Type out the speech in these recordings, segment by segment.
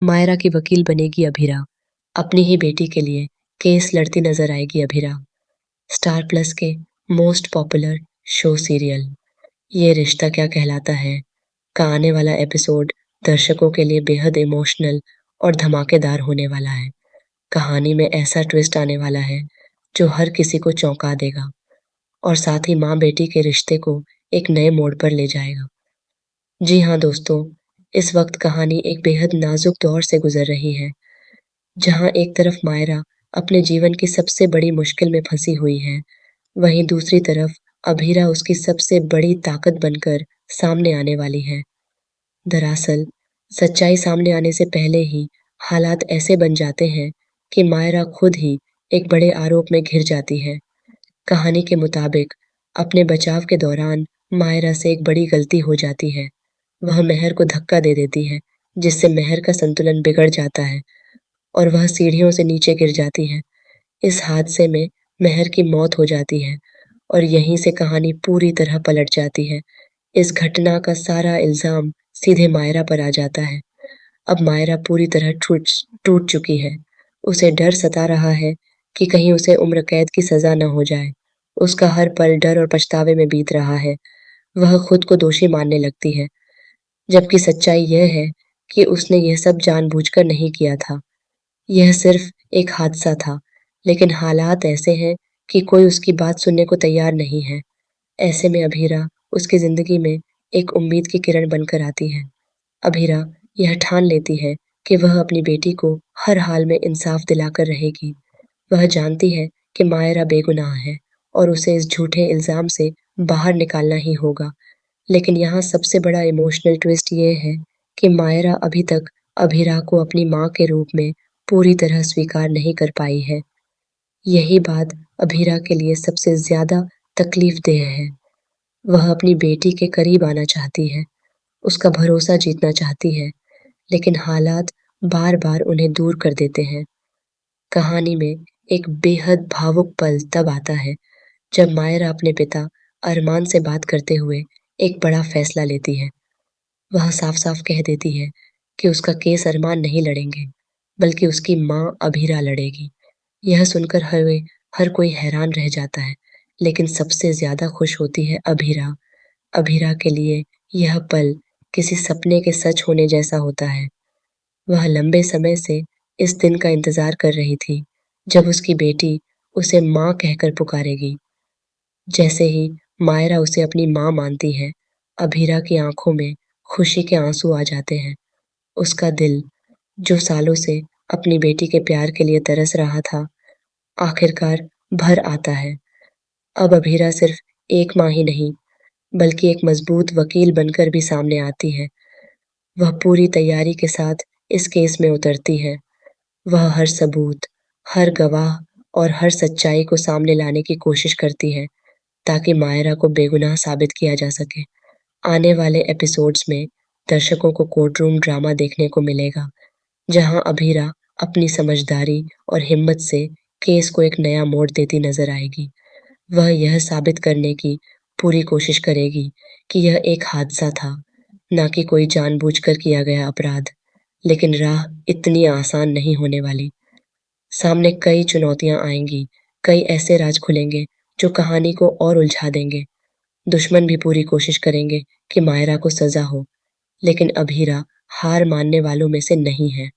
मायरा की वकील बनेगी अभीरा। अपनी ही बेटी के लिए केस लड़ती नजर आएगी अभीरा। स्टार प्लस के मोस्ट पॉपुलर शो सीरियल ये रिश्ता क्या कहलाता है का आने वाला एपिसोड दर्शकों के लिए बेहद इमोशनल और धमाकेदार होने वाला है। कहानी में ऐसा ट्विस्ट आने वाला है जो हर किसी को चौंका देगा और साथ ही माँ बेटी के रिश्ते को एक नए मोड़ पर ले जाएगा। जी हाँ दोस्तों, इस वक्त कहानी एक बेहद नाजुक दौर से गुजर रही है, जहाँ एक तरफ मायरा अपने जीवन की सबसे बड़ी मुश्किल में फंसी हुई है, वहीं दूसरी तरफ अभीरा उसकी सबसे बड़ी ताकत बनकर सामने आने वाली है। दरअसल, सच्चाई सामने आने से पहले ही हालात ऐसे बन जाते हैं कि मायरा खुद ही एक बड़े आरोप में घिर जाती है। कहानी के मुताबिक अपने बचाव के दौरान मायरा से एक बड़ी गलती हो जाती है। वह मेहर को धक्का दे देती है, जिससे मेहर का संतुलन बिगड़ जाता है और वह सीढ़ियों से नीचे गिर जाती है। इस हादसे में मेहर की मौत हो जाती है और यहीं से कहानी पूरी तरह पलट जाती है। इस घटना का सारा इल्ज़ाम सीधे मायरा पर आ जाता है। अब मायरा पूरी तरह टूट टूट चुकी है। उसे डर सता रहा है कि कहीं उसे उम्र कैद की सज़ा न हो जाए। उसका हर पल डर और पछतावे में बीत रहा है। वह खुद को दोषी मानने लगती है, जबकि सच्चाई यह है कि उसने यह सब जानबूझकर नहीं किया था। यह सिर्फ एक हादसा था, लेकिन हालात ऐसे हैं कि कोई उसकी बात सुनने को तैयार नहीं है। ऐसे में अभीरा उसकी ज़िंदगी में एक उम्मीद की किरण बनकर आती है। अभीरा यह ठान लेती है कि वह अपनी बेटी को हर हाल में इंसाफ दिलाकर रहेगी। वह जानती है कि मायरा बेगुनाह है और उसे इस झूठे इल्ज़ाम से बाहर निकालना ही होगा। लेकिन यहाँ सबसे बड़ा इमोशनल ट्विस्ट ये है कि मायरा अभी तक अभीरा को अपनी माँ के रूप में पूरी तरह स्वीकार नहीं कर पाई है। यही बात अभीरा के लिए सबसे ज़्यादा तकलीफ़देह है। वह अपनी बेटी के करीब आना चाहती है, उसका भरोसा जीतना चाहती है, लेकिन हालात बार-बार उन्हें दूर कर देते हैं। कहानी में एक बेहद भावुक पल तब आता है जब मायरा अपने पिता अरमान से बात करते हुए एक बड़ा फैसला लेती है। वह साफ-साफ कह देती है कि उसका केस अरमान नहीं लड़ेंगे, बल्कि उसकी माँ अभीरा लड़ेगी। यह सुनकर हर कोई हैरान रह जाता है, लेकिन सबसे ज़्यादा खुश होती है अभीरा। अभीरा के लिए यह पल किसी सपने के सच होने जैसा होता है। वह लंबे समय से इस दिन का इंतज़ार कर रही थी, जब उसकी बेटी उसे माँ कहकर पुकारेगी। जैसे ही मायरा उसे अपनी माँ मानती है, अभीरा की आँखों में खुशी के आँसू आ जाते हैं। उसका दिल, जो सालों से अपनी बेटी के प्यार के लिए तरस रहा था, आखिरकार भर आता है। अब अभीरा सिर्फ एक माँ ही नहीं, बल्कि एक मजबूत वकील बनकर भी सामने आती है। वह पूरी तैयारी के साथ इस केस में उतरती है। वह हर सबूत, हर गवाह और हर सच्चाई को सामने लाने की कोशिश करती है, ताकि मायरा को बेगुनाह साबित किया जा सके। आने वाले एपिसोड्स में दर्शकों को कोर्ट रूम ड्रामा देखने को मिलेगा, जहां अभीरा अपनी समझदारी और हिम्मत से केस को एक नया मोड़ देती नजर आएगी। वह यह साबित करने की पूरी कोशिश करेगी कि यह एक हादसा था, ना कि कोई जानबूझकर किया गया अपराध। लेकिन राह इतनी आसान नहीं होने वाली। सामने कई चुनौतियां आएंगी, कई ऐसे राज खुलेंगे जो कहानी को और उलझा देंगे। दुश्मन भी पूरी कोशिश करेंगे कि मायरा को सजा हो, लेकिन अभीरा हार मानने वालों में से नहीं है।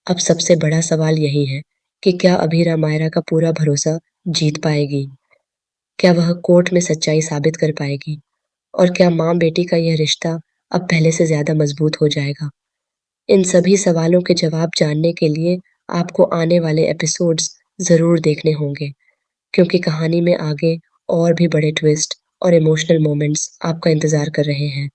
अब सबसे बड़ा सवाल यही है कि क्या अभीरा मायरा का पूरा भरोसा जीत पाएगी? क्या वह कोर्ट में सच्चाई साबित कर पाएगी? और क्या माँ बेटी का यह रिश्ता अब पहले से ज्यादा मजबूत हो जाएगा? इन सभी सवालों के जवाब जानने के लिए आपको आने वाले एपिसोड्स जरूर देखने होंगे, क्योंकि कहानी में आगे और भी बड़े ट्विस्ट और इमोशनल मोमेंट्स आपका इंतजार कर रहे हैं।